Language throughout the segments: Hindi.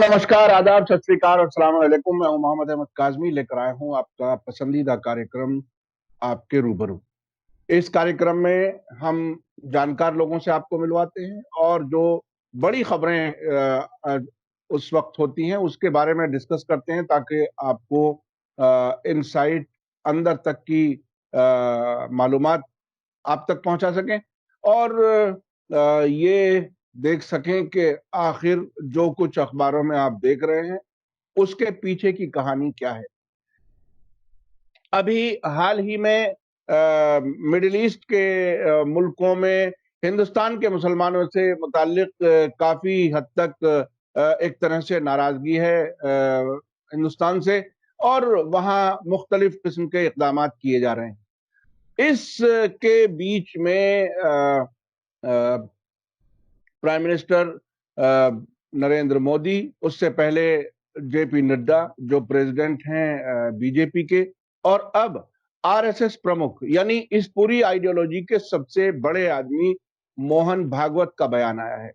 नमस्कार, आदाब, सत श्री अकाल और अस्सलाम वालेकुम। मैं हूं मोहम्मद अहमद काज़मी, लेकर आया हूं आपका पसंदीदा कार्यक्रम आपके रूबरू। इस कार्यक्रम में हम जानकार लोगों से आपको मिलवाते हैं और जो बड़ी खबरें उस वक्त होती हैं उसके बारे में डिस्कस करते हैं, ताकि आपको इनसाइट, अंदर तक की मालूमात आप तक पहुंचा सकें और ये देख सकें कि आखिर जो कुछ अखबारों में आप देख रहे हैं उसके पीछे की कहानी क्या है। अभी हाल ही में मिडिल ईस्ट के मुल्कों में हिंदुस्तान के मुसलमानों से मुताल्लिक काफी हद तक एक तरह से नाराजगी है हिंदुस्तान से, और वहाँ मुख्तलिफ किस्म के इकदाम किए जा रहे हैं। इस के बीच में प्राइम मिनिस्टर नरेंद्र मोदी, उससे पहले जेपी नड्डा जो प्रेसिडेंट हैं बीजेपी के, और अब आरएसएस प्रमुख यानी इस पूरी आइडियोलॉजी के सबसे बड़े आदमी मोहन भागवत का बयान आया है।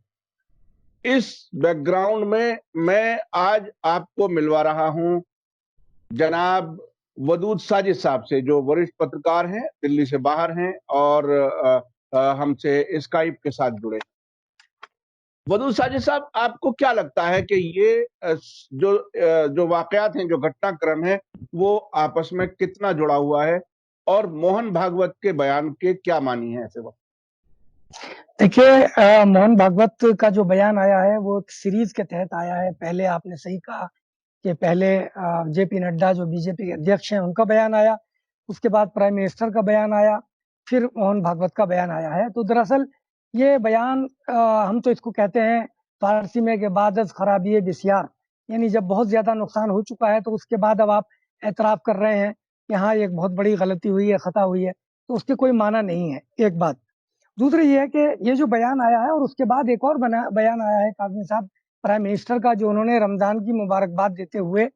इस बैकग्राउंड में मैं आज आपको मिलवा रहा हूं जनाब वदूद साजिद साहब से, जो वरिष्ठ पत्रकार हैं, दिल्ली से बाहर हैं और हमसे स्काइप के साथ जुड़े। वदूद साजिद साहब, आपको क्या लगता है कि ये जो वाकयात हैं, जो घटनाक्रम है, वो आपस में कितना जुड़ा हुआ है और मोहन भागवत के बयान के क्या मानी है ऐसे वक्त? देखिए, मोहन भागवत का जो बयान आया है वो एक सीरीज के तहत आया है। पहले आपने सही कहा कि पहले जेपी नड्डा जो बीजेपी के अध्यक्ष हैं उनका बयान आया, उसके बाद प्राइम मिनिस्टर का बयान आया, फिर मोहन भागवत का बयान आया है। तो दरअसल ये बयान हम तो इसको कहते हैं फारसी में कि बादज खराबी बिस्यार, यानी जब बहुत ज्यादा नुकसान हो चुका है तो उसके बाद अब आप एतराफ कर रहे हैं कि हाँ एक बहुत बड़ी गलती हुई है, खता हुई है, तो उसके कोई माना नहीं है, एक बात। दूसरी ये है कि ये जो बयान आया है और उसके बाद एक और बयान आया है काज़मी साहब प्राइम मिनिस्टर का, जो उन्होंने रमज़ान की मुबारकबाद देते हुए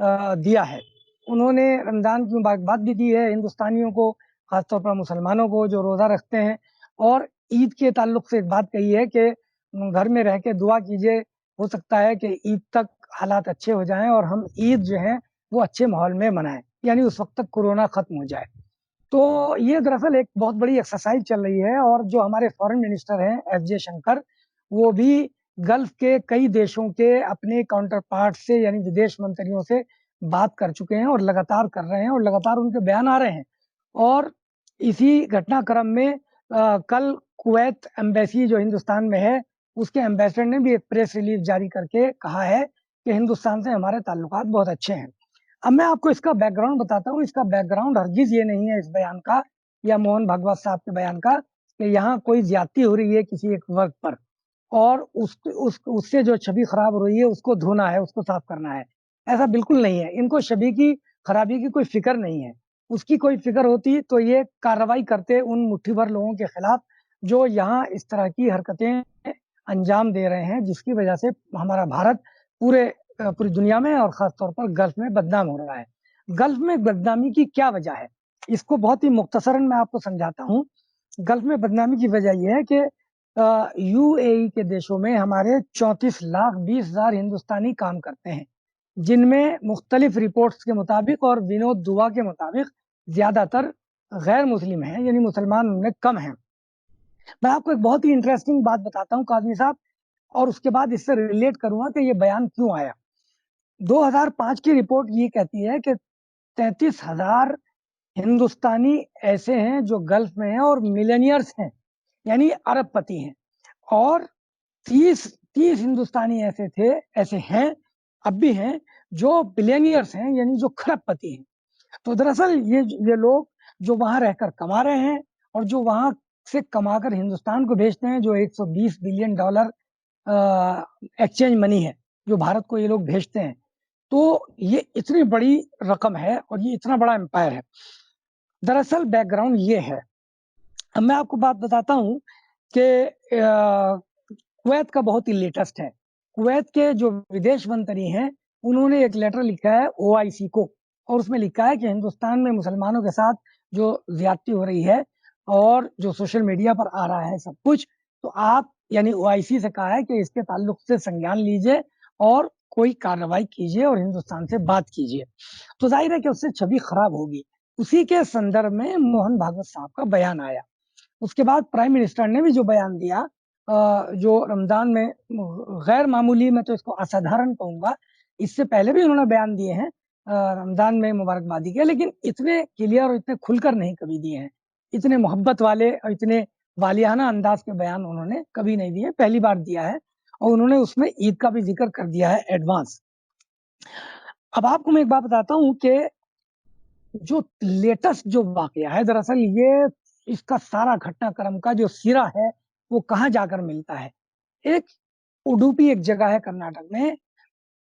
दिया है। उन्होंने रमज़ान की मुबारकबाद भी दी है हिंदुस्तानियों को, ख़ासतौर पर मुसलमानों को जो रोज़ा रखते हैं, और ईद के ताल्लुक से एक बात कही है कि घर में रह के दुआ कीजिए, हो सकता है कि ईद तक हालात अच्छे हो जाएं और हम ईद जो है वो अच्छे माहौल में मनाएं, यानी उस वक्त तक कोरोना ख़त्म हो जाए। तो ये दरअसल एक बहुत बड़ी एक्सरसाइज चल रही है, और जो हमारे फॉरेन मिनिस्टर हैं एस जयशंकर, वो भी गल्फ के कई देशों के अपने काउंटर पार्ट से यानी विदेश मंत्रियों से बात कर चुके हैं और लगातार कर रहे हैं और लगातार उनके बयान आ रहे हैं। और इसी घटनाक्रम में कल कुवैत एम्बेसी जो हिंदुस्तान में है, उसके एम्बेसडर ने भी एक प्रेस रिलीज जारी करके कहा है कि हिंदुस्तान से हमारे ताल्लुकात बहुत अच्छे हैं। अब मैं आपको इसका बैकग्राउंड बताता हूँ। इसका बैकग्राउंड हरगिज ये नहीं है इस बयान का या मोहन भागवत साहब के बयान का कि यहाँ कोई ज्यादती हो रही है किसी एक वर्ग पर और उससे जो छवि खराब हो रही है उसको धोना है, उसको साफ करना है। ऐसा बिल्कुल नहीं है। इनको छवि की खराबी की कोई फिक्र नहीं है। उसकी कोई फिक्र होती तो ये कार्रवाई करते उन मुट्ठी भर लोगों के खिलाफ जो यहाँ इस तरह की हरकतें अंजाम दे रहे हैं, जिसकी वजह से हमारा भारत पूरी दुनिया में और खास तौर पर गल्फ में बदनाम हो रहा है। गल्फ में बदनामी की क्या वजह है, इसको बहुत ही मुख्तसरन मैं आपको समझाता हूँ। गल्फ में बदनामी की वजह यह है कि यूएई के देशों में हमारे 34,20,000 हिंदुस्तानी काम करते हैं, जिनमें मुख्तलिफ रिपोर्ट्स के मुताबिक और विनोद दुआ के मुताबिक ज्यादातर गैर मुस्लिम हैं, यानी मुसलमान उनमें कम हैं। मैं आपको एक बहुत ही इंटरेस्टिंग बात बताता हूँ काज़मी साहब, और उसके बाद इससे रिलेट करूंगा कि ये बयान क्यों आया। 2005 की रिपोर्ट ये कहती है कि 33,000 हिंदुस्तानी ऐसे हैं जो गल्फ में हैं और मिलेनियर्स हैं, यानी अरबपति हैं, और 30 हिंदुस्तानी ऐसे हैं, अब भी हैं, जो बिलियनियर्स हैं, यानी जो खरबपति हैं। तो दरअसल ये लोग जो वहां रहकर कमा रहे हैं और जो वहां से कमाकर हिंदुस्तान को भेजते हैं, जो 120 बिलियन डॉलर एक्सचेंज मनी है जो भारत को ये लोग भेजते हैं, तो ये इतनी बड़ी रकम है और ये इतना बड़ा एम्पायर है। दरअसल बैकग्राउंड ये है। अब मैं आपको बात बताता हूँ कि कुवैत का बहुत ही लेटेस्ट है। कुवैत के जो विदेश मंत्री हैं, उन्होंने एक लेटर लिखा है ओआईसी को, और उसमें लिखा है कि हिंदुस्तान में मुसलमानों के साथ जो ज्यादती हो रही है और जो सोशल मीडिया पर आ रहा है सब कुछ, तो आप यानी ओआईसी से कहा है कि इसके ताल्लुक से संज्ञान लीजिए और कोई कार्रवाई कीजिए और हिंदुस्तान से बात कीजिए। तो जाहिर है कि उससे छवि खराब होगी। उसी के संदर्भ में मोहन भागवत साहब का बयान आया। उसके बाद प्राइम मिनिस्टर ने भी जो बयान दिया, जो रमजान में गैर मामूली, मैं तो इसको असाधारण कहूंगा, इससे पहले भी उन्होंने बयान दिए हैं रमजान में मुबारकबादी के, लेकिन इतने क्लियर और इतने खुलकर नहीं कभी दिए हैं। इतने मोहब्बत वाले और इतने वालियाना अंदाज के बयान उन्होंने कभी नहीं दिए, पहली बार दिया है। और उन्होंने उसमें ईद का भी जिक्र कर दिया है एडवांस। अब आपको मैं एक बात बताता हूं कि जो लेटेस्ट जो वाकया है, दरअसल ये इसका सारा घटनाक्रम का जो सिरा है वो कहाँ जाकर मिलता है। एक उडुपी एक जगह है कर्नाटक में,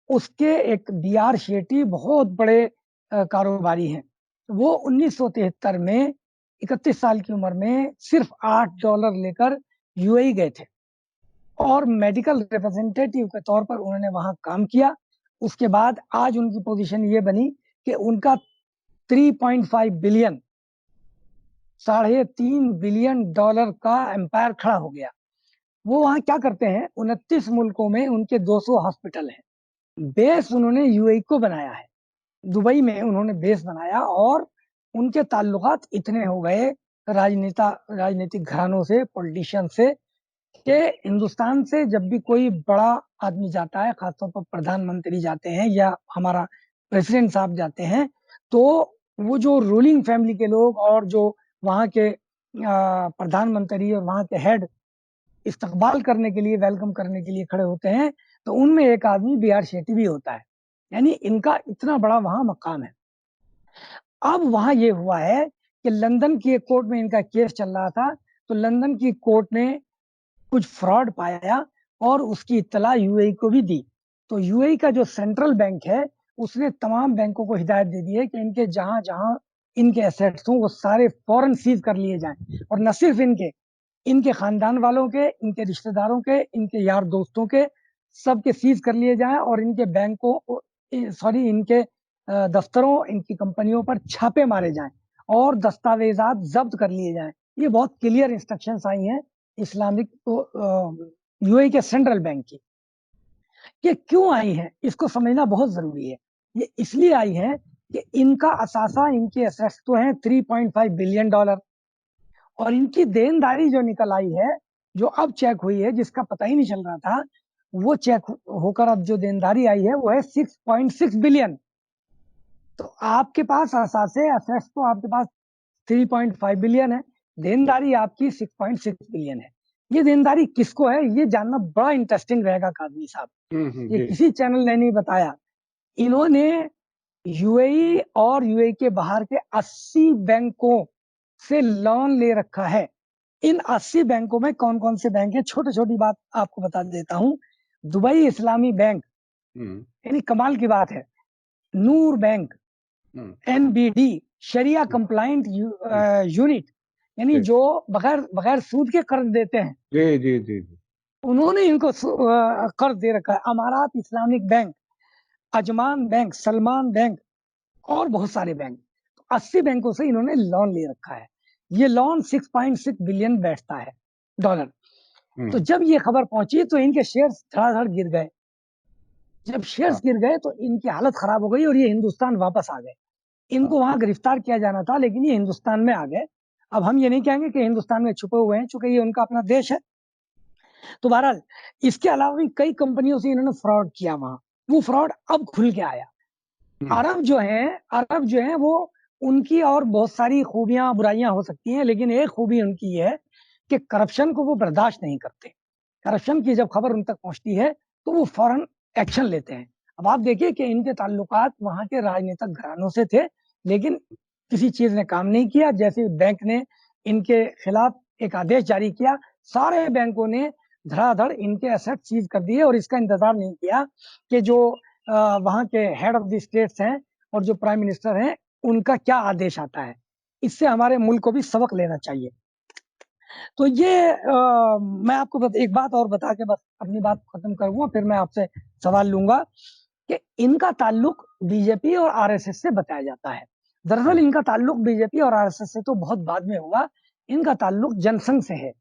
उसके एक बी.आर. शेट्टी बहुत बड़े कारोबारी हैं। वो 1973 में 31 साल की उम्र में सिर्फ $8 लेकर यूएई गए थे और मेडिकल रिप्रेजेंटेटिव के तौर पर उन्होंने वहां काम किया। उसके बाद आज उनकी पोजीशन ये बनी कि उनका 3.5 बिलियन, $3.5 बिलियन का एम्पायर खड़ा हो गया। वो वहां क्या करते हैं, 29 मुल्कों में उनके 200 हॉस्पिटल हैं। बेस उन्होंने यूएई को बनाया है, दुबई में उन्होंने बेस बनाया, और उनके ताल्लुकात इतने हो गए राजनीतिक घरानों से, पॉलिटिशियन से, कि हिंदुस्तान से जब भी कोई बड़ा आदमी जाता है, खासतौर पर प्रधानमंत्री जाते हैं या हमारा प्रेसिडेंट साहब जाते हैं, तो वो जो रूलिंग फैमिली के लोग और जो वहाँ के प्रधानमंत्री और वहाँ के हेड इस्तकबाल करने के लिए, वेलकम करने के लिए खड़े होते हैं, तो उनमें एक आदमी बी.आर. शेट्टी भी होता है। यानी इनका इतना बड़ा वहां मकाम है। अब वहां ये हुआ है कि लंदन की एक कोर्ट में इनका केस चल रहा था, तो लंदन की कोर्ट ने कुछ फ्रॉड पाया और उसकी इत्तला यूएई को भी दी। तो यूएई का जो सेंट्रल बैंक है उसने तमाम बैंकों को हिदायत दे दी है कि इनके जहां जहां इनके एसेट्स हों वो सारे फौरन सीज कर लिए जाएं, और न सिर्फ इनके, इनके खानदान वालों के, इनके रिश्तेदारों के, इनके यार दोस्तों के, सबके सीज कर लिए जाएं, और इनके बैंकों, सॉरी, इनके दफ्तरों, इनकी कंपनियों पर छापे मारे जाएं और दस्तावेजात जब्त कर लिए जाएं। ये बहुत क्लियर इंस्ट्रक्शंस आई हैं इस्लामिक यूएई के सेंट्रल बैंक की। ये क्यों आई है इसको समझना बहुत जरूरी है। ये इसलिए आई है कि इनका असासा, इनके एसेट्स तो हैं $3.5 बिलियन, और इनकी देनदारी जो निकल आई है, जो अब चेक हुई है, जिसका पता ही नहीं चल रहा था, वो चेक होकर अब जो देनदारी आई है वो है 6.6 बिलियन। तो आपके पास असासे, एसेट्स तो आपके पास 3.5 बिलियन है, देनदारी आपकी 6.6 बिलियन है। ये देनदारी किसको है ये जानना बड़ा इंटरेस्टिंग रहेगा कादमी साहब। ये किसी चैनल ने नहीं बताया। इन्होंने यूएई और यूएई के बाहर के 80 बैंकों से लोन ले रखा है। इन 80 बैंकों में कौन कौन से बैंक हैं, छोटी छोटी बात आपको बता देता हूं। दुबई इस्लामी बैंक, यानी कमाल की बात है, नूर बैंक, एनबीडी शरिया कंप्लाइंट यूनिट, यानी जो बगैर बगैर सूद के कर्ज देते हैं, जी जी जी, उन्होंने इनको कर्ज दे रखा है। अमारात Islamic bank, Ajman bank, Salman bank और बहुत सारे बैंक, 80 बैंकों से इन्होंने लोन ले रखा है। ये लोन 6.6 बिलियन बैठता है डॉलर। तो जब ये खबर पहुंची तो इनके शेयर्स धड़ाधड़ गिर गए। जब शेयर्स गिर गए तो इनकी हालत खराब हो गई और ये हिंदुस्तान वापस आ गए। इनको वहां गिरफ्तार किया जाना था, लेकिन ये हिंदुस्तान में आ गए। अब हम ये नहीं कहेंगे कि हिंदुस्तान में छुपे हुए हैं, चूंकि ये उनका अपना देश है। तो बहरहाल इसके अलावा भी कई कंपनियों से इन्होंने फ्रॉड किया वहां, वो फ्रॉड अब खुल के आया। अरब जो है वो, उनकी और बहुत सारी खूबियां बुराइयां हो सकती हैं, लेकिन एक खूबी उनकी है कि करप्शन को वो बर्दाश्त नहीं करते। करप्शन की जब खबर उन तक पहुंचती है तो वो फौरन एक्शन लेते हैं। अब आप देखिए कि इनके ताल्लुकात वहां के राजनीतिक घरानों से थे, लेकिन किसी चीज ने काम नहीं किया। जैसे बैंक ने इनके खिलाफ एक आदेश जारी किया, सारे बैंकों ने धड़ाधड़ इनके एसेट सीज कर दिए और इसका इंतजार नहीं किया कि जो वहां के हेड ऑफ द स्टेट्स हैं और जो प्राइम मिनिस्टर हैं उनका क्या आदेश आता है। इससे हमारे मुल्क को भी सबक लेना चाहिए। तो ये मैं आपको एक बात और बता के बस अपनी बात खत्म करूंगा, फिर मैं आपसे सवाल लूंगा कि इनका ताल्लुक बीजेपी और आरएसएस से बताया जाता है। दरअसल इनका ताल्लुक बीजेपी और आरएसएस से तो बहुत बाद में हुआ। इनका ताल्लुक जनसंघ से है।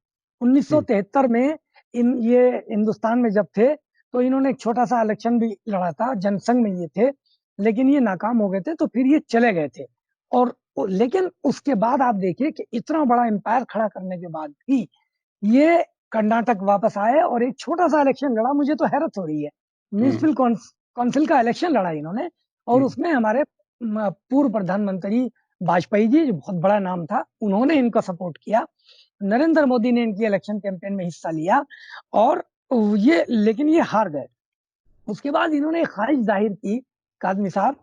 1973 में ये हिंदुस्तान में जब थे तो इन्होंने एक छोटा सा इलेक्शन भी लड़ा था, जनसंघ में ये थे, लेकिन ये नाकाम हो गए थे, तो फिर ये चले गए थे। और लेकिन उसके बाद आप देखिए कि इतना बड़ा एम्पायर खड़ा करने के बाद भी ये कर्नाटक वापस आए और एक छोटा सा इलेक्शन लड़ा। मुझे तो हैरत हो रही है, म्यूनिसिपल काउंसिल का इलेक्शन लड़ा इन्होंने, और उसमें हमारे पूर्व प्रधानमंत्री वाजपेयी जी, जो बहुत बड़ा नाम था, उन्होंने इनका सपोर्ट किया। नरेंद्र मोदी ने इनकी इलेक्शन कैंपेन में हिस्सा लिया, और लेकिन ये हार गए। उसके बाद इन्होंने एक ख्वाहिश जाहिर की, काजमी साहब,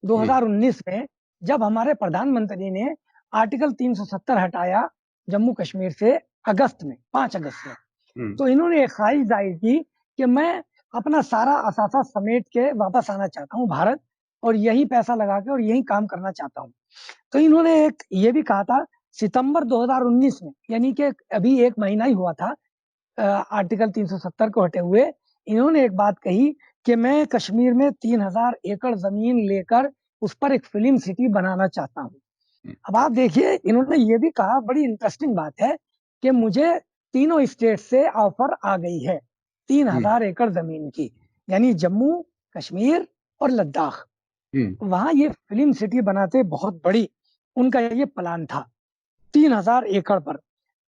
2019 में, जब हमारे प्रधानमंत्री ने आर्टिकल 370 हटाया जम्मू कश्मीर से, अगस्त में, 5 अगस्त में, तो इन्होंने एक ख्वाहिश जाहिर की कि मैं अपना सारा असासा समेट के वापस आना चाहता हूँ भारत, और यही पैसा लगा के और यही काम करना चाहता हूँ। तो इन्होंने एक ये भी कहा था सितंबर 2019 में, यानी कि अभी 1 महीना ही हुआ था आर्टिकल 370 को हटे हुए, इन्होंने एक बात कही कि मैं कश्मीर में 3000 एकड़ जमीन लेकर उस पर एक फिल्म सिटी बनाना चाहता हूँ। अब आप देखिए, इन्होंने ये भी कहा, बड़ी इंटरेस्टिंग बात है, कि मुझे तीनों स्टेट से ऑफर आ गई है 3000 एकड़ जमीन की, यानी जम्मू, कश्मीर और लद्दाख। वहां ये फिल्म सिटी बनाते, बहुत बड़ी उनका ये प्लान था, 3000 एकड़ पर।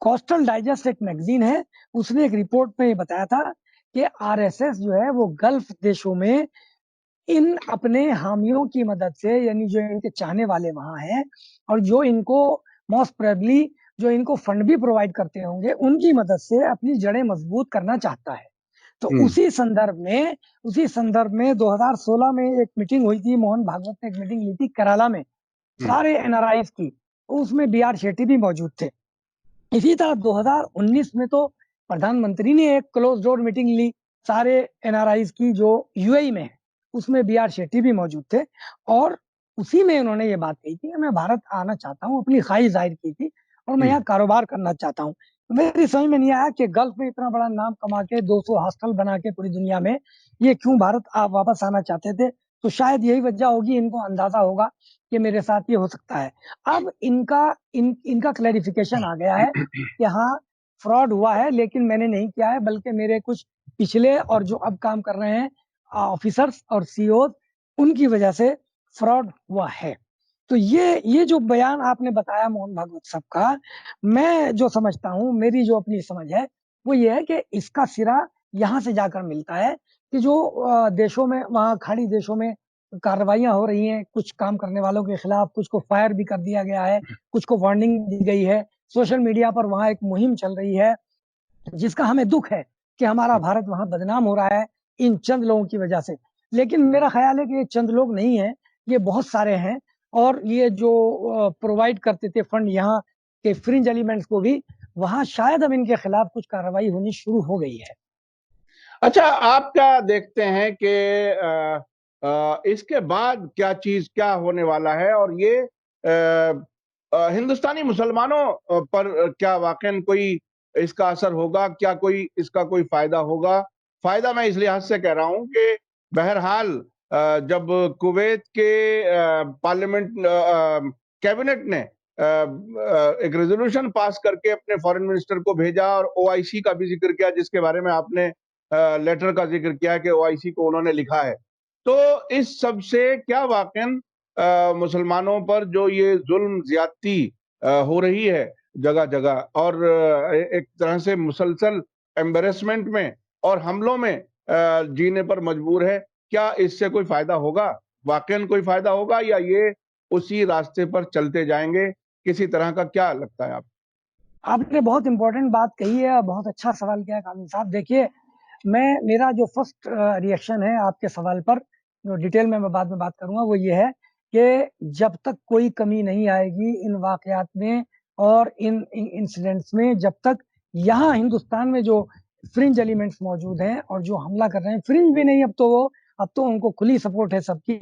कोस्टल डाइजेस्ट एक मैगजीन है, उसने एक रिपोर्ट में ये बताया था कि आरएसएस जो है वो गल्फ देशों में इन अपने हामियों की मदद से, यानी जो इनके चाहने वाले वहां हैं, और जो इनको मोस्ट प्रोबेबली जो इनको फंड भी प्रोवाइड करते होंगे, उनकी मदद से अपनी जड़ें मजबूत करना चाहता है। तो उसी संदर्भ में 2016 में एक मीटिंग हुई थी, मोहन भागवत ने एक मीटिंग ली थी केरला में, सारे एनआरआईज की, उसमें बी आर शेट्टी भी मौजूद थे। इसी तरह 2019 में तो प्रधानमंत्री ने एक क्लोज डोर मीटिंग ली सारे एनआरआईज की जो यूएई में है, उसमें बी आर शेट्टी भी मौजूद थे, और उसी में उन्होंने ये बात कही थी कि मैं भारत आना चाहता हूँ, अपनी ख्वाहिश जाहिर की थी, और मैं यहाँ कारोबार करना चाहता हूँ। मेरी समझ में नहीं आया कि गल्फ में इतना बड़ा नाम कमा के 200 हॉस्टल बना के पूरी दुनिया में ये क्यों भारत आप वापस आना चाहते थे। तो शायद यही वजह होगी, इनको अंदाजा होगा कि मेरे साथ ये हो सकता है। अब इनका क्लैरिफिकेशन आ गया है कि हाँ, फ्रॉड हुआ है, लेकिन मैंने नहीं किया है, बल्कि मेरे कुछ पिछले और जो अब काम कर रहे हैं ऑफिसर्स और सीईओ, उनकी वजह से फ्रॉड हुआ है। तो ये जो बयान आपने बताया मोहन भागवत साहब का, मैं जो समझता हूँ, मेरी जो अपनी समझ है, वो ये है कि इसका सिरा यहाँ से जाकर मिलता है कि जो देशों में, वहाँ खाड़ी देशों में कार्रवाइयां हो रही हैं कुछ काम करने वालों के खिलाफ, कुछ को फायर भी कर दिया गया है, कुछ को वार्निंग दी गई है, सोशल मीडिया पर वहाँ एक मुहिम चल रही है, जिसका हमें दुख है कि हमारा भारत वहाँ बदनाम हो रहा है इन चंद लोगों की वजह से। लेकिन मेरा ख्याल है कि ये चंद लोग नहीं है, ये बहुत सारे हैं, और ये जो प्रोवाइड करते थे फंड यहाँ के फ्रिंज एलिमेंट्स को भी, वहां शायद अब इनके खिलाफ कुछ कार्रवाई होनी शुरू हो गई है। अच्छा, आप क्या देखते हैं कि इसके बाद क्या होने वाला है, और ये हिंदुस्तानी मुसलमानों पर क्या वाकई कोई इसका असर होगा, क्या कोई इसका कोई फायदा होगा? फायदा मैं इस लिहाज से कह रहा हूं कि बहरहाल जब कुवैत के पार्लियामेंट कैबिनेट ने एक रेजोल्यूशन पास करके अपने फॉरेन मिनिस्टर को भेजा, और ओआईसी का भी जिक्र किया, जिसके बारे में आपने लेटर का जिक्र किया कि ओआईसी को उन्होंने लिखा है, तो इस सब से क्या वाकई मुसलमानों पर जो ये जुल्म ज्यादती हो रही है जगह जगह, और एक तरह से मुसलसल एम्बेरसमेंट में और हमलों में जीने पर मजबूर है, क्या इससे कोई फायदा होगा? वाकई कोई फायदा होगा, या ये उसी रास्ते पर चलते जाएंगे किसी तरह का? क्या लगता है आप? आपने बहुत इंपॉर्टेंट बात कही है, बहुत अच्छा सवाल किया कानून साहब। देखिए, मेरा जो फर्स्ट रिएक्शन है आपके सवाल पर, जो डिटेल में मैं बाद में बात करूंगा, वो ये है कि जब तक कोई कमी नहीं आएगी इन वाकयात में और इन इंसिडेंट्स में, जब तक यहाँ हिंदुस्तान में जो फ्रिंज एलिमेंट्स मौजूद हैं और जो हमला कर रहे हैं, फ्रिंज भी नहीं, अब तो उनको खुली सपोर्ट है सबकी,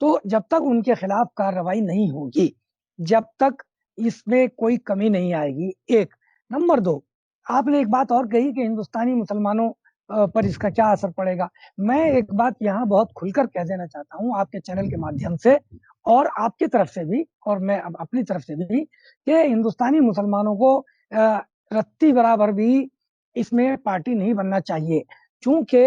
तो जब तक उनके खिलाफ कार्रवाई नहीं होगी, जब तक इसमें कोई कमी नहीं आएगी, एक। नंबर दो, आपने एक बात और कही कि हिंदुस्तानी मुसलमानों पर इसका क्या असर पड़ेगा। मैं एक बात यहाँ बहुत खुलकर कह देना चाहता हूँ आपके चैनल के माध्यम से, और आपकी तरफ से भी, और मैं अब अपनी तरफ से भी, कि हिंदुस्तानी मुसलमानों को रत्ती बराबर भी इसमें पार्टी नहीं बनना चाहिए, क्योंकि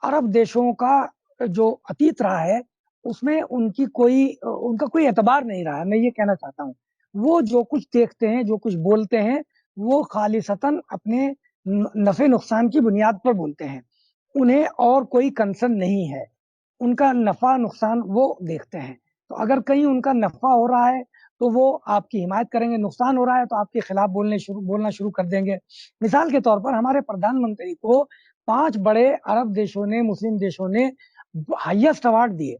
अरब देशों का जो अतीत रहा है उसमें उनका कोई एतबार नहीं रहा है। मैं ये कहना चाहता हूँ, वो जो कुछ देखते हैं, जो कुछ बोलते हैं, वो खालिसतन अपने नफे नुकसान की बुनियाद पर बोलते हैं। उन्हें और कोई कंसर्न नहीं है, उनका नफा नुकसान वो देखते हैं। तो अगर कहीं उनका नफा हो रहा है तो वो आपकी हिमायत करेंगे, नुकसान हो रहा है तो आपके खिलाफ बोलना शुरू कर देंगे। मिसाल के तौर पर हमारे प्रधानमंत्री को 5 बड़े अरब देशों ने, मुस्लिम देशों ने हाईएस्ट अवार्ड दिए।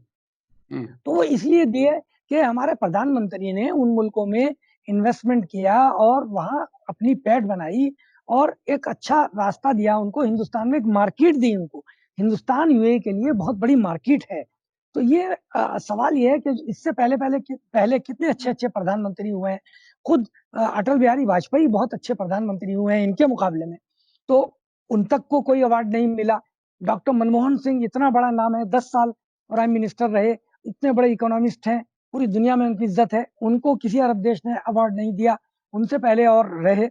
तो वो इसलिए दिए कि हमारे प्रधानमंत्री ने उन मुल्कों में इन्वेस्टमेंट किया और वहां अपनी पैठ बनाई और एक अच्छा रास्ता दिया उनको, हिंदुस्तान में एक मार्केट दी उनको। हिंदुस्तान यूएई के लिए बहुत बड़ी मार्केट है। तो ये सवाल ये है कि इससे पहले कितने अच्छे अच्छे प्रधानमंत्री हुए हैं। खुद अटल बिहारी वाजपेयी बहुत अच्छे प्रधानमंत्री हुए हैं इनके मुकाबले में, तो उन तक को कोई अवार्ड नहीं मिला। डॉक्टर मनमोहन सिंह इतना बड़ा नाम है, 10 साल प्राइम मिनिस्टर रहे, इतने बड़े इकोनॉमिस्ट हैं, पूरी दुनिया में उनकी इज्जत है, उनको किसी अरब देश ने अवार्ड नहीं दिया। उनसे पहले और रहे,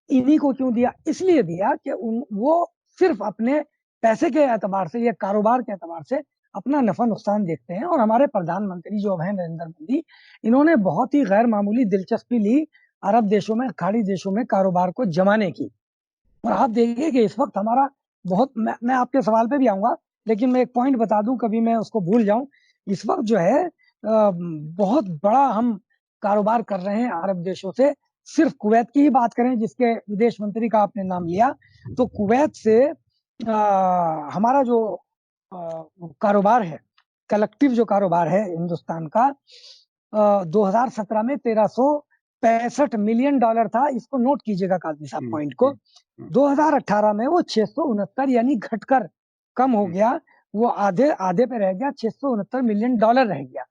इन्हीं को क्यों दिया? इसलिए दिया कि वो सिर्फ अपने पैसे के एतबार से या कारोबार के एतबार से अपना नफा नुकसान देखते हैं। और हमारे प्रधानमंत्री जो हैं नरेंद्र मोदी, इन्होंने बहुत ही गैर मामूली दिलचस्पी ली अरब देशों में, खाड़ी देशों में कारोबार को जमाने की। और आप देखिए कि इस वक्त हमारा मैं आपके सवाल पे भी आऊंगा, लेकिन मैं एक पॉइंट बता दूं, कभी मैं उसको भूल जाऊं। इस वक्त जो है बहुत बड़ा हम कारोबार कर रहे हैं अरब देशों से। सिर्फ कुवैत की ही बात करें, जिसके विदेश मंत्री का आपने नाम लिया, तो कुवैत से हमारा जो कारोबार है, कलेक्टिव जो कारोबार है हिंदुस्तान का, 2017 में $1365 मिलियन था। इसको नोट कीजिएगा काजमी साहब पॉइंट को। 2018 में वो 669, यानी घटकर कम हो गया, वो आधे आधे पे रह गया, $669 मिलियन रह गया।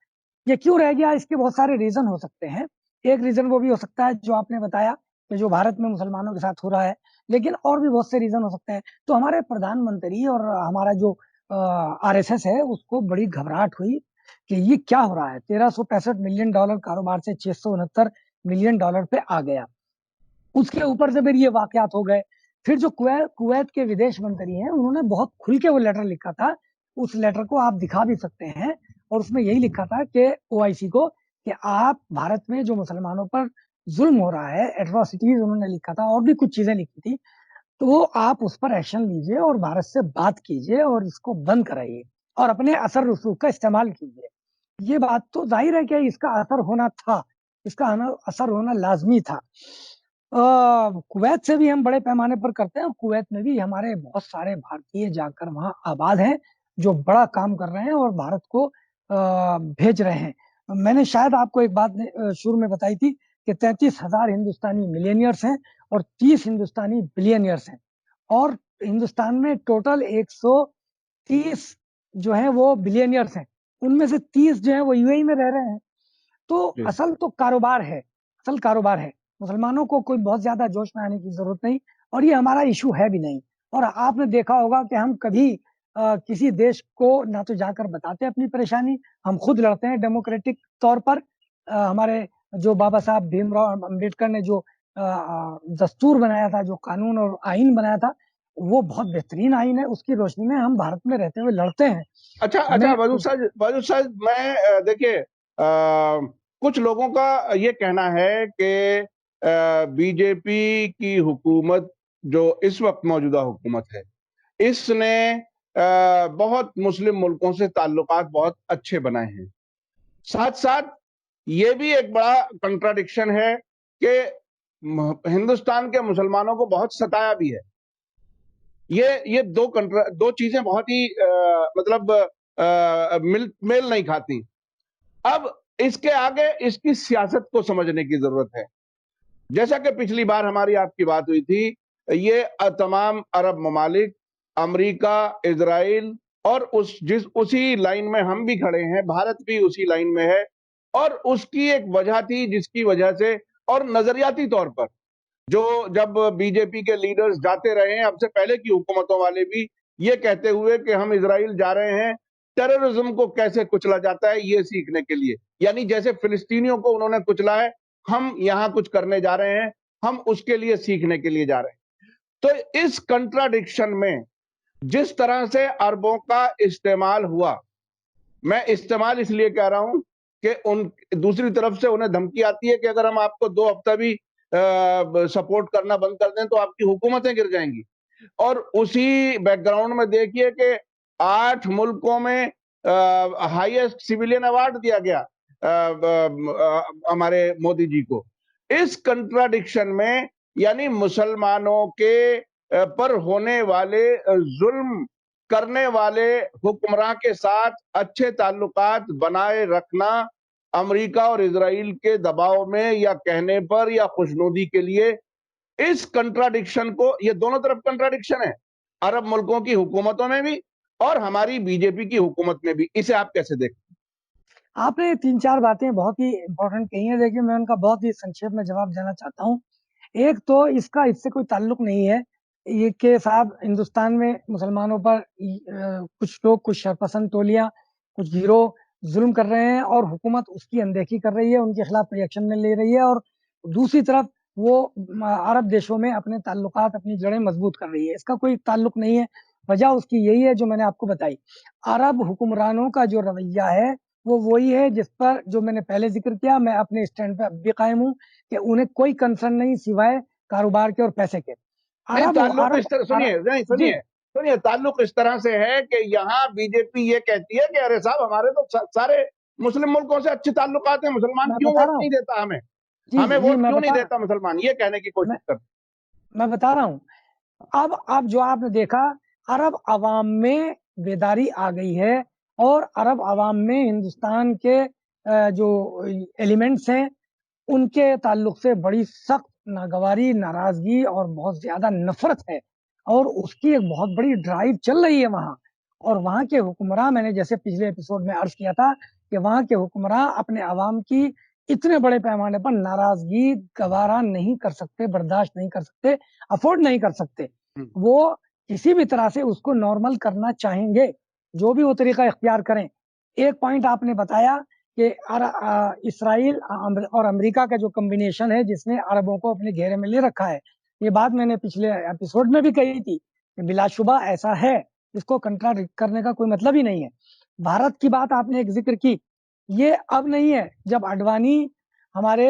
ये क्यों रह गया? इसके बहुत सारे रीजन हो सकते हैं। एक रीजन वो भी हो सकता है जो आपने बताया कि जो भारत में मुसलमानों के साथ हो रहा है, लेकिन और भी बहुत से रीजन हो सकते हैं। तो हमारे प्रधानमंत्री और हमारा जो आरएसएस है, उसको बड़ी घबराहट हुई कि ये क्या हो रहा है। $1365 मिलियन कारोबार से $669 मिलियन पे आ गया। उसके ऊपर से फिर ये वाकयात हो गए। फिर जो कुवैत के विदेश मंत्री हैं, उन्होंने बहुत खुल के वो लेटर लिखा था। उस लेटर को आप दिखा भी सकते हैं, और उसमें यही लिखा था कि ओआईसी को, कि आप भारत में जो मुसलमानों पर जुल्म हो रहा है, एट्रोसिटीज उन्होंने लिखा था, और भी कुछ चीजें लिखी थी, तो आप उस पर एक्शन लीजिए और भारत से बात कीजिए और इसको बंद कराइए और अपने असर रसूख का इस्तेमाल कीजिए। ये बात तो जाहिर है कि इसका असर होना था, इसका असर होना लाजमी था। कुवैत से भी हम बड़े पैमाने पर करते हैं। कुवैत में भी हमारे बहुत सारे भारतीय जाकर वहां आबाद हैं, जो बड़ा काम कर रहे हैं और भारत को भेज रहे हैं। मैंने शायद आपको एक बात शुरू में बताई थी कि 33,000 हिंदुस्तानी मिलेनियर्स हैं और 30 हिंदुस्तानी बिलियनियर्स हैं। और हिंदुस्तान में टोटल 130 जो है वो बिलियनियर्स हैं, उनमें से 30 जो है वो यूएई में रह रहे हैं। तो असल तो कारोबार है, असल कारोबार है। मुसलमानों को कोई बहुत ज्यादा जोश में आने की जरूरत नहीं, और ये हमारा इशू है भी नहीं। और आपने देखा होगा कि हम कभी किसी देश को ना तो जाकर बताते अपनी परेशानी, हम खुद लड़ते हैं डेमोक्रेटिक तौर पर। हमारे जो बाबा साहब भीमराव अंबेडकर ने जो दस्तूर बनाया था, जो कानून और आइन बनाया था, वो बहुत बेहतरीन आइन है। उसकी रोशनी में हम भारत में रहते हुए लड़ते हैं। अच्छा अच्छा, वजूद साहब, मैं देखिए, कुछ लोगों का ये कहना है कि बीजेपी की हुकूमत, जो इस वक्त मौजूदा हुकूमत है, इसने बहुत मुस्लिम मुल्कों से ताल्लुकात बहुत अच्छे बनाए हैं। साथ साथ ये भी एक बड़ा कंट्राडिक्शन है कि हिंदुस्तान के मुसलमानों को बहुत सताया भी है। ये दो चीजें बहुत ही मतलब मेल नहीं खाती। अब इसके आगे इसकी सियासत को समझने की जरूरत है। जैसा कि पिछली बार हमारी आपकी बात हुई थी, ये तमाम अरब ममालिक, अमेरिका, इजराइल, और उसी लाइन में हम भी खड़े हैं, भारत भी उसी लाइन में है। और उसकी एक वजह थी जिसकी वजह से, और नजरियाती तौर पर, जो जब बीजेपी के लीडर्स जाते रहे हैं, अब से पहले की हुकूमतों वाले भी, ये कहते हुए कि हम इजराइल जा रहे हैं टेररिज्म को कैसे कुचला जाता है ये सीखने के लिए, यानी जैसे फिलिस्तीनियों को उन्होंने कुचला है, हम यहां कुछ करने जा रहे हैं, हम उसके लिए सीखने के लिए जा रहे हैं। तो इस कंट्राडिक्शन में जिस तरह से अरबों का इस्तेमाल हुआ, मैं इस्तेमाल इसलिए कह रहा हूं कि उन दूसरी तरफ से उन्हें धमकी आती है कि अगर हम आपको 2 हफ्ता भी सपोर्ट करना बंद कर दें तो आपकी हुकूमतें गिर जाएंगी। और उसी बैकग्राउंड में देखिए कि 8 मुल्कों में हाईएस्ट सिविलियन अवार्ड दिया गया हमारे मोदी जी को। इस कंट्राडिक्शन में, यानी मुसलमानों के पर होने वाले जुल्म करने वाले हुक्मरान के साथ अच्छे ताल्लुकात बनाए रखना अमेरिका और इजराइल के दबाव में या कहने पर या खुशनुदी के लिए, इस कंट्राडिक्शन को, ये दोनों तरफ कंट्राडिक्शन है, अरब मुल्कों की हुकूमतों में भी और हमारी बीजेपी की हुकूमत में भी। इसे आप कैसे देखते हैं? आपने 3-4 बातें बहुत ही इम्पोर्टेंट कही हैं। देखिए, मैं उनका बहुत ही संक्षेप में जवाब देना चाहता हूँ। एक तो इसका इससे कोई ताल्लुक नहीं है ये कि साहब हिंदुस्तान में मुसलमानों पर कुछ लोग, कुछ शरपसंद टोलियां, कुछ गिरोह जुल्म कर रहे हैं और हुकूमत उसकी अनदेखी कर रही है, उनके खिलाफ रिएक्शन में ले रही है, और दूसरी तरफ वो अरब देशों में अपने ताल्लुकात, अपनी जड़ें मजबूत कर रही है। इसका कोई ताल्लुक नहीं है। वजह उसकी यही है जो मैंने आपको बताई। अरब हुक्मरानों का जो रवैया है वो वही है जिस पर जो मैंने पहले जिक्र किया। मैं अपने स्टैंड पे अब भी कायम हूँ कि उन्हें कोई कंसर्न नहीं सिवाय कारोबार के और पैसे के। नहीं, अरब ताल्लुक अरब इस तरह, अरब सुनिए, नहीं, जी, सुनिए, सुनिए, ताल्लुक इस तरह से है कि यहाँ बीजेपी ये कहती है कि अरे साहब, हमारे तो सारे मुस्लिम मुल्कों से अच्छे ताल्लुकात हैं, मुसलमान मैं क्यों बता वोट रहा हूँ। नहीं देता हमें, जी हमें जी वोट मैं क्यों नहीं बता देता मुसलमान, ये कहने की मैं कोशिश करते मैं बता रहा हूँ। अब जो आपने देखा, अरब अवाम में बेदारी आ गई है और अरब अवाम में हिंदुस्तान के जो एलिमेंट्स हैं उनके ताल्लुक से बड़ी सख्त नागवारी, नाराजगी और बहुत ज्यादा नफरत है, और उसकी एक बहुत बड़ी ड्राइव चल रही है वहां। और वहां के हुक्मरान, मैंने जैसे पिछले एपिसोड में अर्ज किया था कि वहां के हुक्मरान अपने अवाम की इतने बड़े पैमाने पर नाराजगी गवारा नहीं कर सकते, बर्दाश्त नहीं कर सकते, अफोर्ड नहीं कर सकते। हैं। वो किसी भी तरह से उसको नॉर्मल करना चाहेंगे, जो भी वो तरीका इख्तियार करें। एक पॉइंट आपने बताया कि इसराइल और अमेरिका का जो कॉम्बिनेशन है जिसने अरबों को अपने घेरे में ले रखा है, ये बात मैंने पिछले एपिसोड में भी कही थी कि बिलाशुबा ऐसा है, इसको कंट्राडिक्ट करने का कोई मतलब ही नहीं है। भारत की बात आपने एक जिक्र की, ये अब नहीं है। जब अडवाणी हमारे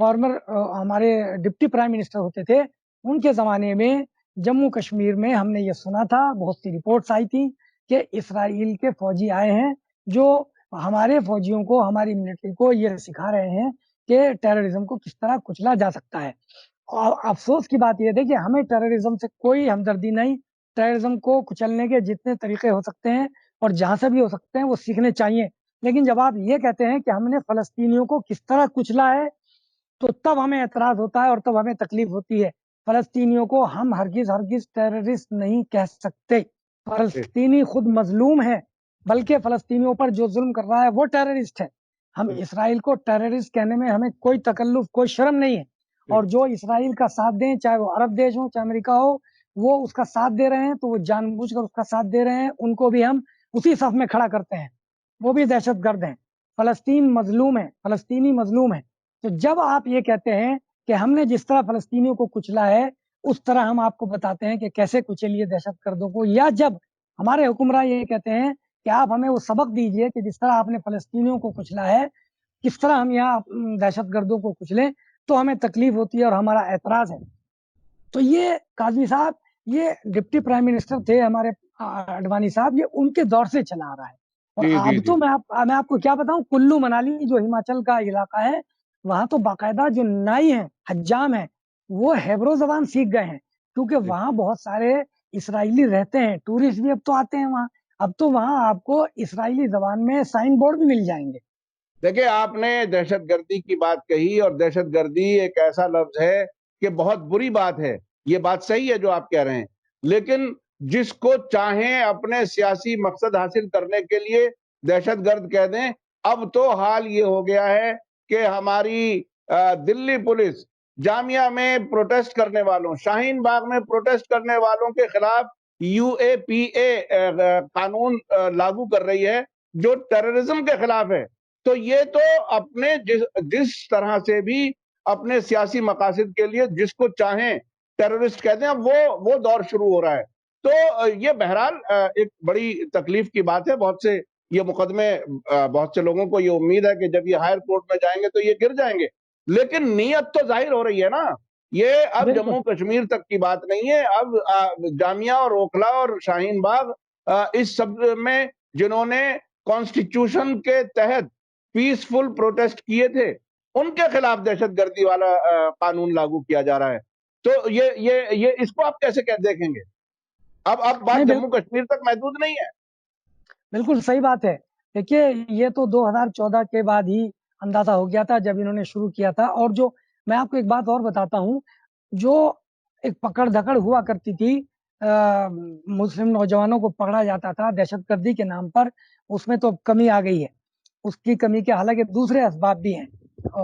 हमारे डिप्टी प्राइम मिनिस्टर होते थे, उनके ज़माने में जम्मू कश्मीर में हमने ये सुना था, बहुत सी रिपोर्ट्स आई थी कि इसराइल के फौजी आए हैं जो हमारे फौजियों को, हमारी मिलिट्री को ये सिखा रहे हैं कि टेररिज्म को किस तरह कुचला जा सकता है। और अफसोस की बात यह है कि हमें टेररिज्म से कोई हमदर्दी नहीं। टेररिज्म को कुचलने के जितने तरीके हो सकते हैं और जहां से भी हो सकते हैं वो सीखने चाहिए। लेकिन जब आप ये कहते हैं कि हमने फलस्तीनियों को किस तरह कुचला है, तो तब हमें एतराज होता है और तब हमें तकलीफ होती है। फलस्तीनियों को हम हरगिज हरगिज टेररिस्ट नहीं कह सकते। फलस्तीनी खुद मजलूम है, बल्कि फलस्तीनियों पर जो जुल्म कर रहा है वो टेररिस्ट है। हम इसराइल को टेररिस्ट कहने में हमें कोई तकल्लुफ, कोई शर्म नहीं है। और जो इसराइल का साथ दें, चाहे वो अरब देश हो, चाहे अमेरिका हो, वो उसका साथ दे रहे हैं तो वो जानबूझकर उसका साथ दे रहे हैं, उनको भी हम उसी सफ में खड़ा करते हैं। वो भी दहशत गर्द हैं। फलस्तीन मजलूम है, फलस्तीनी मजलूम है। तो जब आप ये कहते हैं कि हमने जिस तरह फलस्तीनियों को कुचला है, उस तरह हम आपको बताते हैं कि कैसे कुचलिए दहशत गर्दों को। या जब हमारे हुक्मरान ये कहते हैं कि आप हमें वो सबक दीजिए कि जिस तरह आपने फलस्तीनियों को कुचला है, किस तरह हम यहाँ दहशत गर्दों को कुचलें, तो हमें तकलीफ होती है और हमारा एतराज है। तो ये काजमी साहब, ये डिप्टी प्राइम मिनिस्टर थे हमारे अडवाणी साहब, ये उनके दौर से चला आ रहा है। और जी, जी, अब तो जी। मैं आपको क्या बताऊं, कुल्लू मनाली जो हिमाचल का इलाका है, वहां तो बाकायदा जो नाई है, हज्जाम है, वो हेब्रो जबान सीख गए हैं, क्योंकि जी। वहां बहुत सारे इसराइली रहते हैं, टूरिस्ट भी अब तो आते हैं वहां। अब तो वहां आपको इसराइली जबान में साइन बोर्ड भी मिल जाएंगे। देखिए, आपने दहशतगर्दी की बात कही, और दहशतगर्दी एक ऐसा लफ्ज है कि बहुत बुरी बात है। ये बात सही है जो आप कह रहे हैं, लेकिन जिसको चाहें अपने सियासी मकसद हासिल करने के लिए दहशतगर्द कह दें। अब तो हाल ये हो गया है कि हमारी दिल्ली पुलिस जामिया में प्रोटेस्ट करने वालों, शाहीन बाग में प्रोटेस्ट करने वालों के खिलाफ यूएपीए कानून लागू कर रही है, जो टेररिज्म के खिलाफ है। तो ये तो अपने जिस तरह से भी अपने सियासी मकासद के लिए जिसको चाहें टेररिस्ट कहते हैं, अब वो दौर शुरू हो रहा है। तो ये बहरहाल एक बड़ी तकलीफ की बात है। बहुत से ये मुकदमे बहुत से लोगों को ये उम्मीद है कि जब ये हायर कोर्ट में जाएंगे तो ये गिर जाएंगे, लेकिन नीयत तो जाहिर हो रही है ना। ये अब बिल्कुल। जम्मू कश्मीर तक की बात नहीं है, अब जामिया और ओखला और शाहीन बाग इस सब में जिन्होंने कॉन्स्टिट्यूशन के तहत पीसफुल प्रोटेस्ट किए थे, उनके खिलाफ दहशतगर्दी वाला कानून लागू किया जा रहा है। तो ये इसको आप कैसे देखेंगे? अब बात नहीं, जम्मू कश्मीर तक महदूद नहीं है। बिल्कुल सही बात है। देखिए, ये तो 2014 के बाद ही अंदाज़ा हो गया था जब इन्होंने शुरू किया था। और जो मैं आपको एक बात और बताता हूँ, जो एक पकड़-धकड़ हुआ करती थी, मुस्लिम नौजवानों को पकड़ा जाता था दहशतगर्दी के नाम पर, उसमें तो अब कमी आ गई है। उसकी कमी के हालाँकि दूसरे असबाब भी हैं।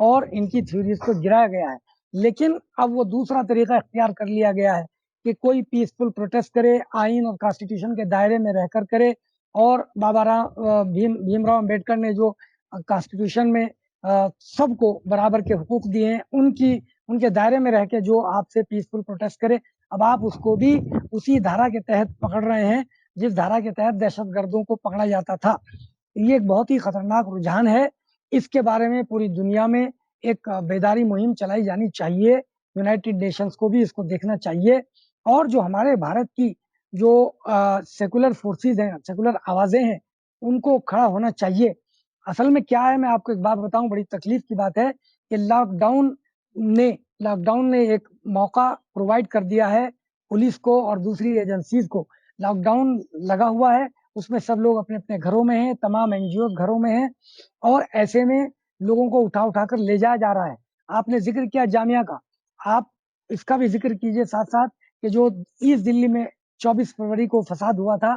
और इनकी थ्योरीज़ को गिराया गया है। लेकिन अब वो दूसरा तरीका इख्तियार कर लिया गया है कि कोई पीसफुल प्रोटेस्ट करे, आइन और कॉन्स्टिट्यूशन के दायरे में रहकर करे। और भीमराव अम्बेडकर ने जो कॉन्स्टिट्यूशन में सबको बराबर के हुकूक दिए हैं, उनके दायरे में रह के जो आपसे पीसफुल प्रोटेस्ट करे, अब आप उसको भी उसी धारा के तहत पकड़ रहे हैं, जिस धारा के तहत दहशतगर्दों को पकड़ा जाता था। ये एक बहुत ही खतरनाक रुझान है। इसके बारे में पूरी दुनिया में एक बेदारी मुहिम चलाई जानी चाहिए। यूनाइटेड नेशंस को भी इसको देखना चाहिए। और जो हमारे भारत की जो सेकुलर फोर्सेस हैं, सेकुलर आवाज़ें हैं, उनको खड़ा होना चाहिए। असल में क्या है, मैं आपको एक बात बताऊँ, बड़ी तकलीफ की बात है कि लॉकडाउन ने एक मौका प्रोवाइड कर दिया है पुलिस को और दूसरी एजेंसीज़ को। लॉकडाउन लगा हुआ है, उसमें सब लोग अपने-अपने घरों में हैं, तमाम एनजीओ घरों में हैं और ऐसे में लोगों को उठा-उठा कर ले जाया जा रहा है। आपने ज़िक्र किया जामिया का, आप इसका भी ज़िक्र कीजिए साथ-साथ कि जो ईस्ट दिल्ली में 24 फरवरी को फ़साद हुआ था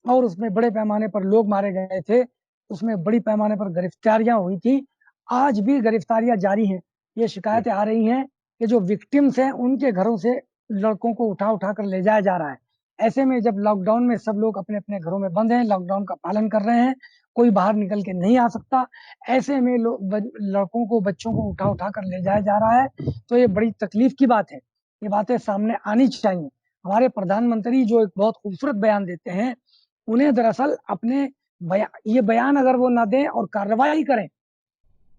और उसमें बड़े पैमाने पर लोग मारे गए थे, उसमें बड़ी पैमाने पर गिरफ्तारियाँ हुई थी। आज भी गिरफ्तारियाँ जारी हैं। ये जी। शिकायतें आ रही हैं कि जो विक्टिम्स हैं, उनके घरों से लड़कों को उठा-उठा कर ले जाया जा रहा है। ऐसे में जब लॉकडाउन में सब लोग अपने-अपने घरों में बंद हैं, लॉकडाउन का पालन कर रहे हैं, कोई बाहर निकल के नहीं आ सकता, ऐसे में लड़कों को, बच्चों को उठा-उठा कर ले जाया जा रहा है, तो ये बड़ी तकलीफ की बात है। ये बातें सामने आनी चाहिए। हमारे प्रधानमंत्री जो एक बहुत खूबसूरत बयान देते हैं, उन्हें दरअसल अपने ये बयान अगर वो ना दें और कार्रवाई करें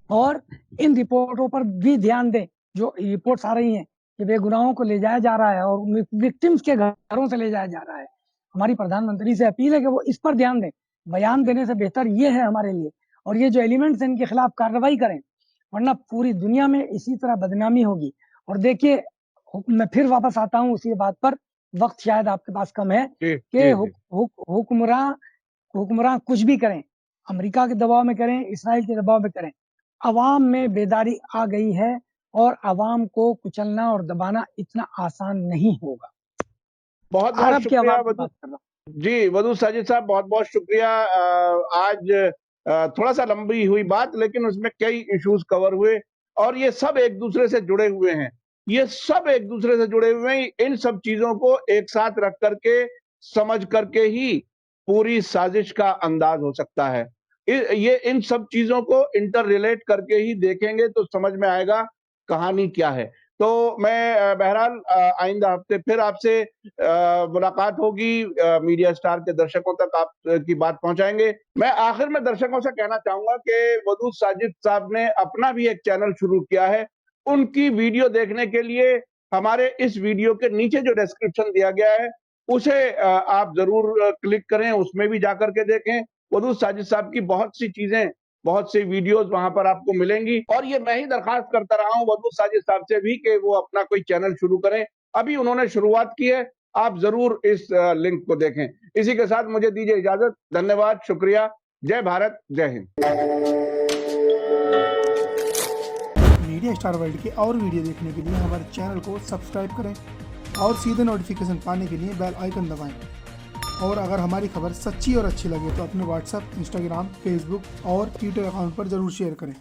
और इन रिपोर्टों पर भी ध्यान दें, जो रिपोर्ट्स आ रही हैं कि बेगुनाहों को ले जाया जा रहा है और विक्टिम्स के घरों से ले जाया जा रहा है। हमारी प्रधानमंत्री से अपील है कि वो इस पर ध्यान दें। बयान देने से बेहतर ये है हमारे लिए, और ये जो एलिमेंट्स हैं इनके खिलाफ कार्रवाई करें, वरना पूरी दुनिया में इसी तरह बदनामी होगी। और देखिए, मैं फिर वापस आता हूँ उसी बात पर, वक़्त शायद आपके पास कम है जी, कि जी, जी। हुक्मरान हुक्मरान कुछ भी करें, अमेरिका के दबाव में करें, इसराइल के दबाव में करें, अवाम में बेदारी आ गई है और अवाम को कुचलना और दबाना इतना आसान नहीं होगा। बहुत-बहुत अरब की शुक्रिया अवाम की वदूद। बात कर रहा हूँ। जी, वदूद साजिद साहब, बहुत-बहुत शुक्रिया। आज थोड़ा-सा लंबी हुई बात, लेकिन उसमें कई इश्यूज़ कवर हुए और ये सब एक-दूसरे से जुड़े हुए हैं। ये सब एक-दूसरे से जुड़े हुए हैं। इन सब चीज़ों को एक साथ रख कर के, समझ कर के ही पूरी साज़िश का अंदाज़ हो सकता है। ये इन सब चीज़ों को इंटर रिलेट करके ही देखेंगे तो समझ में आएगा कहानी क्या है। तो मैं बहरहाल आइंदा हफ्ते फिर आपसे मुलाकात होगी, मीडिया स्टार के दर्शकों तक आप की बात पहुंचाएंगे। मैं आखिर में दर्शकों से कहना चाहूंगा कि वदूद साजिद साहब ने अपना भी एक चैनल शुरू किया है। उनकी वीडियो देखने के लिए हमारे इस वीडियो के नीचे जो डिस्क्रिप्शन दिया गया है, उसे आप जरूर क्लिक करें, उसमें भी जाकर के देखें। वदूद साजिद साहब की बहुत सी चीजें, बहुत सी वीडियोस वहां पर आपको मिलेंगी। और ये मैं ही दरखास्त करता रहा हूं वदूद साजिद साहब से भी कि वो अपना कोई चैनल शुरू करें। अभी उन्होंने शुरुआत की है, आप जरूर इस लिंक को देखें। इसी के साथ मुझे दीजिए इजाजत। धन्यवाद, शुक्रिया। जय भारत, जय हिंद। मीडिया स्टार वर्ल्ड के और वीडियो देखने के लिए हमारे चैनल को सब्सक्राइब करें और सीधे नोटिफिकेशन पाने के लिए बेल आइकन दबाएं। और अगर हमारी खबर सच्ची और अच्छी लगे तो अपने व्हाट्सएप, इंस्टाग्राम, फेसबुक और ट्विटर अकाउंट पर ज़रूर शेयर करें।